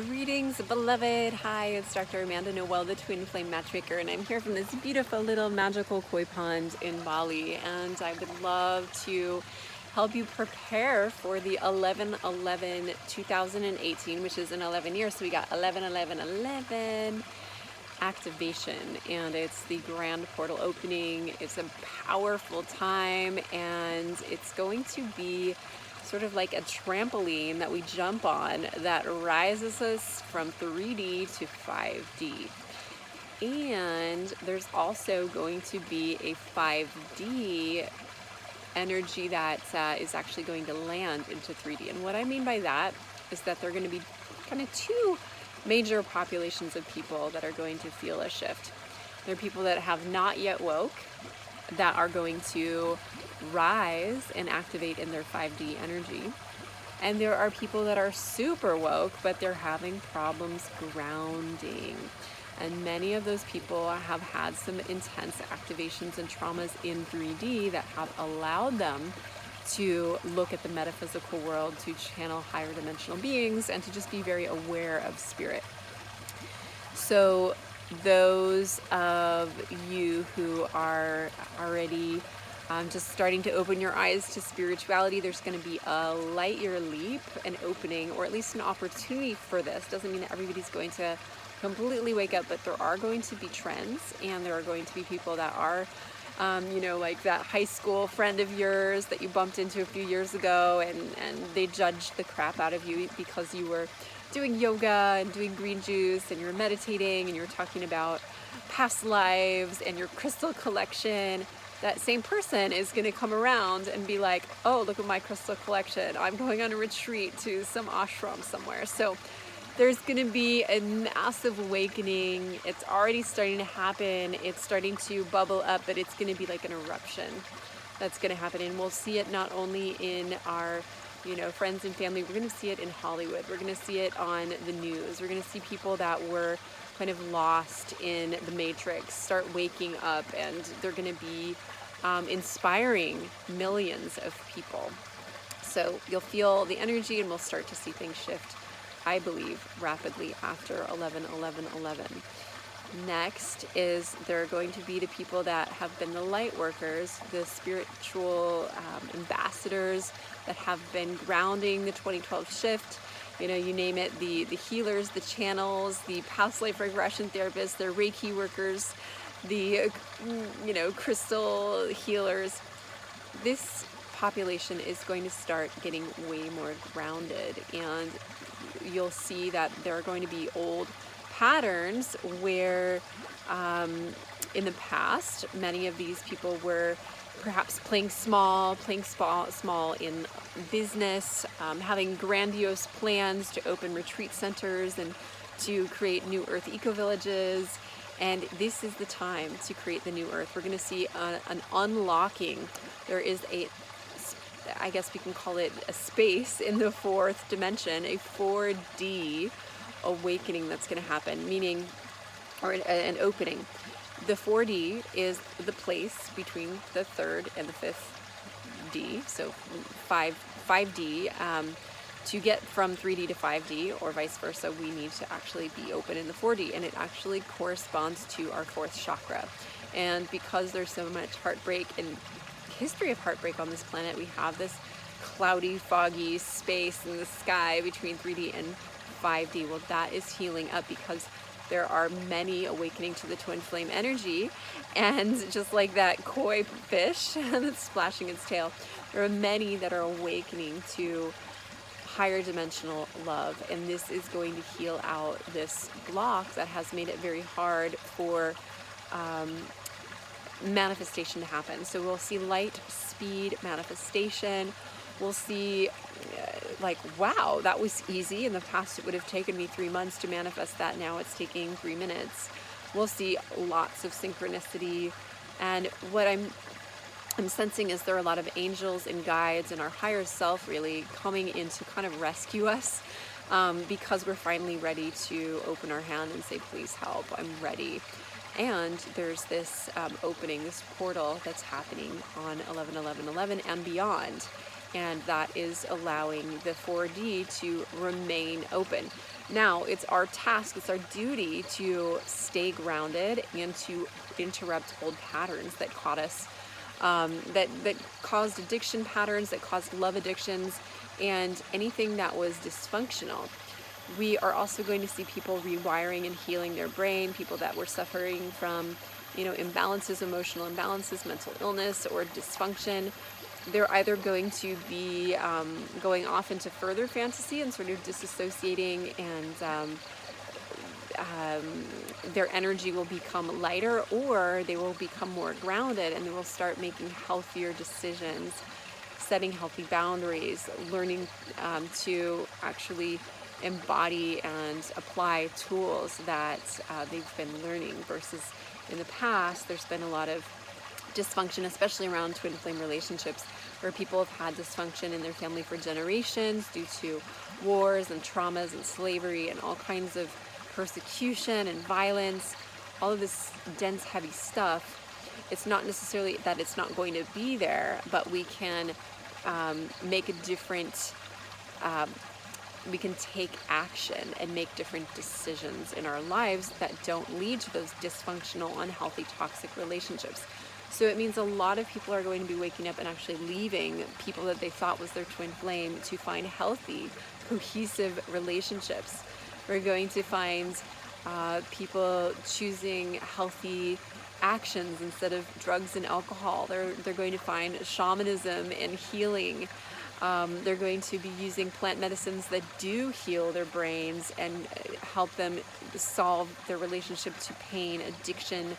Greetings, beloved. Hi, it's Dr. Amanda Noelle, the Twin Flame Matchmaker, and I'm here from this beautiful little magical koi pond in Bali. And I would love to help you prepare for the 11/11/2018, which is in 11 years. So we got 11/11/11 activation, and it's the grand portal opening. It's a powerful time, and it's going to be sort of like a trampoline that we jump on that rises us from 3D to 5D. And there's also going to be a 5D energy that is actually going to land into 3D. And what I mean by that is that there are going to be kind of two major populations of people that are going to feel a shift. There are people that have not yet woke, that are going to rise and activate in their 5D energy. And there are people that are super woke, but they're having problems grounding. And many of those people have had some intense activations and traumas in 3D that have allowed them to look at the metaphysical world, to channel higher dimensional beings, and to just be very aware of spirit. So those of you who are already just starting to open your eyes to spirituality, there's going to be a light year leap, an opening, or at least an opportunity for this. Doesn't mean that everybody's going to completely wake up, but there are going to be trends, and there are going to be people that are like that high school friend of yours that you bumped into a few years ago, and they judged the crap out of you because you were doing yoga and doing green juice, and you're meditating, and you're talking about past lives and your crystal collection. That same person is going to come around and be like, oh, look at my crystal collection. I'm going on a retreat to some ashram somewhere. So there's going to be a massive awakening. It's already starting to happen. It's starting to bubble up, but it's going to be like an eruption that's going to happen. And we'll see it not only in our friends and family. We're going to see it in Hollywood. We're going to see it on the news. We're going to see people that were kind of lost in the matrix start waking up, and they're going to be inspiring millions of people. So you'll feel the energy, and we'll start to see things shift, I believe, rapidly after 11/11/11. Next is there are going to be the people that have been the light workers, the spiritual ambassadors that have been grounding the 2012 shift. You name it, the healers, the channels, the past life regression therapists, the Reiki workers, the crystal healers. This population is going to start getting way more grounded, and you'll see that there are going to be old patterns where in the past many of these people were perhaps playing small in business, having grandiose plans to open retreat centers and to create new earth eco-villages. And this is the time to create the new earth. We're going to see an unlocking. There is I guess we can call it a space in the fourth dimension, a 4D awakening that's going to happen, meaning, or an opening. The 4D is the place between the third and the fifth D, so 5D. To get from 3D to 5D, or vice versa, we need to actually be open in the 4D, and it actually corresponds to our fourth chakra. And because there's so much heartbreak and history of heartbreak on this planet, we have this cloudy, foggy space in the sky between 3D and 5D. Well, that is healing up because there are many awakening to the twin flame energy, and just like that koi fish that's splashing its tail, there are many that are awakening to higher dimensional love, and this is going to heal out this block that has made it very hard for manifestation to happen. So we'll see light speed manifestation. We'll see wow, that was easy. In the past, it would have taken me 3 months to manifest that. Now it's taking 3 minutes. We'll see lots of synchronicity. And what I'm sensing is there are a lot of angels and guides and our higher self really coming in to kind of rescue us, because we're finally ready to open our hand and say, please help, I'm ready. And there's this opening, this portal that's happening on 11/11/11 and beyond. And that is allowing the 4D to remain open. Now it's our task, it's our duty to stay grounded and to interrupt old patterns that caught us, that caused addiction patterns, that caused love addictions, and anything that was dysfunctional. We are also going to see people rewiring and healing their brain, people that were suffering from, imbalances, emotional imbalances, mental illness, or dysfunction. They're either going to be going off into further fantasy and sort of disassociating, and their energy will become lighter, or they will become more grounded and they will start making healthier decisions, setting healthy boundaries, learning to actually embody and apply tools that they've been learning, versus in the past there's been a lot of dysfunction, especially around twin flame relationships, where people have had dysfunction in their family for generations due to wars and traumas and slavery and all kinds of persecution and violence, all of this dense, heavy stuff. It's not necessarily that it's not going to be there, but we can make a different, we can take action and make different decisions in our lives that don't lead to those dysfunctional, unhealthy, toxic relationships. So it means a lot of people are going to be waking up and actually leaving people that they thought was their twin flame to find healthy, cohesive relationships. We're going to find people choosing healthy actions instead of drugs and alcohol. They're going to find shamanism and healing. They're going to be using plant medicines that do heal their brains and help them solve their relationship to pain, addiction,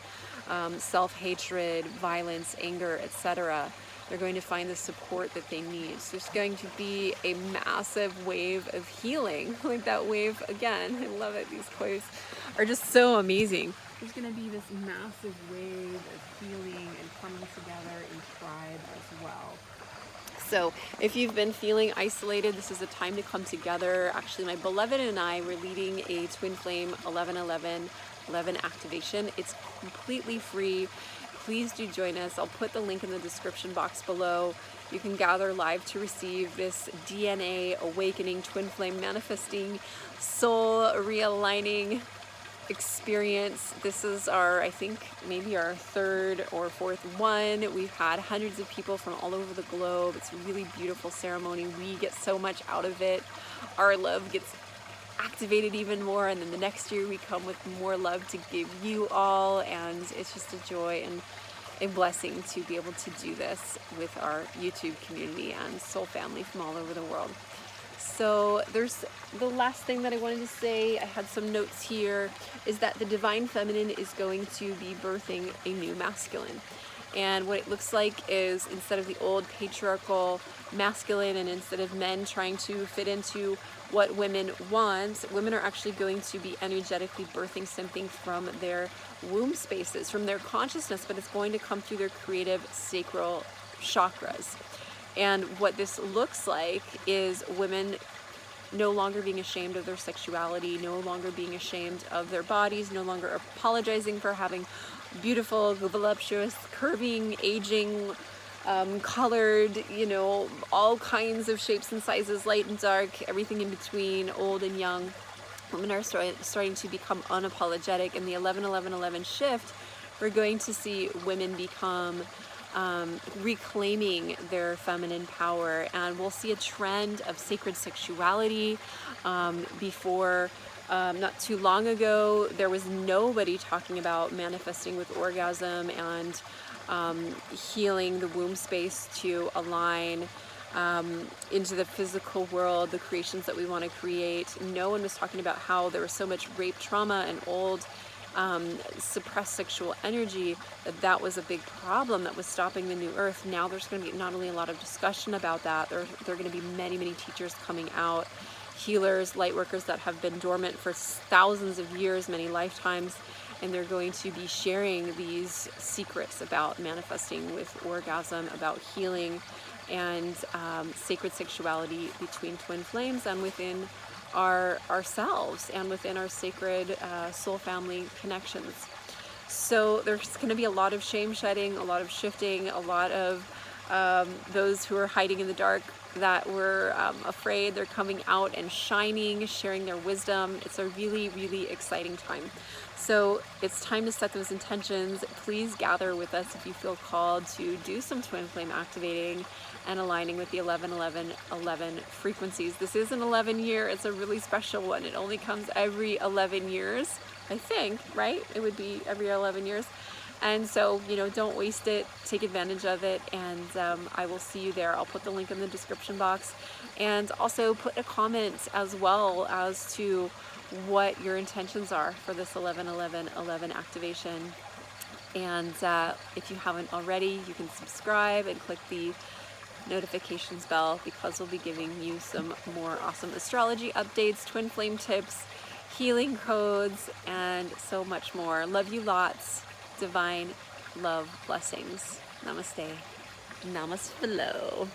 self-hatred, violence, anger, etc. They're going to find the support that they need. So there's going to be a massive wave of healing. Like that wave, again, I love it. These quotes are just so amazing. There's going to be this massive wave of healing and coming together in tribe as well. So if you've been feeling isolated, this is a time to come together. Actually, my beloved and I were leading a Twin Flame 11-11-11 activation. It's completely free. Please do join us. I'll put the link in the description box below. You can gather live to receive this DNA awakening, twin flame manifesting, soul realigning experience. This is our, I think, maybe our third or fourth one. We've had hundreds of people from all over the globe. It's a really beautiful ceremony. We get so much out of it. Our love gets activated even more, and then the next year we come with more love to give you all, and it's just a joy and a blessing to be able to do this with our YouTube community and soul family from all over the world. So there's the last thing that I wanted to say. I had some notes here, is that the divine feminine is going to be birthing a new masculine. And what it looks like is, instead of the old patriarchal masculine, and instead of men trying to fit into what women want, women are actually going to be energetically birthing something from their womb spaces, from their consciousness, but it's going to come through their creative sacral chakras. And what this looks like is women no longer being ashamed of their sexuality, no longer being ashamed of their bodies, no longer apologizing for having beautiful, voluptuous, curving, aging, colored, all kinds of shapes and sizes, light and dark, everything in between, old and young. Women are starting to become unapologetic. In the 11-11-11 shift, we're going to see women become reclaiming their feminine power, and we'll see a trend of sacred sexuality. Before not too long ago, there was nobody talking about manifesting with orgasm and healing the womb space to align into the physical world, the creations that we want to create. No one was talking about how there was so much rape trauma and old suppressed sexual energy, that was a big problem that was stopping the new earth. Now there's going to be not only a lot of discussion about that, there are going to be many teachers coming out, healers, light workers that have been dormant for thousands of years, many lifetimes, and they're going to be sharing these secrets about manifesting with orgasm, about healing and sacred sexuality between twin flames and within ourselves and within our sacred soul family connections. So there's going to be a lot of shame shedding, a lot of shifting, a lot of those who are hiding in the dark, that were afraid, they're coming out and shining, sharing their wisdom. It's a really, really exciting time. So it's time to set those intentions. Please gather with us if you feel called to do some twin flame activating and aligning with the 11-11-11 frequencies. This is an 11 year. It's a really special one. It only comes every 11 years, I think, right? It would be every 11 years. And so, you know, don't waste it, take advantage of it, and I will see you there. I'll put the link in the description box, and also put a comment as well as to what your intentions are for this 11-11-11 activation. And if you haven't already, you can subscribe and click the notifications bell, because we'll be giving you some more awesome astrology updates, twin flame tips, healing codes, and so much more. Love you lots. Divine love blessings. Namaste. Namaste below.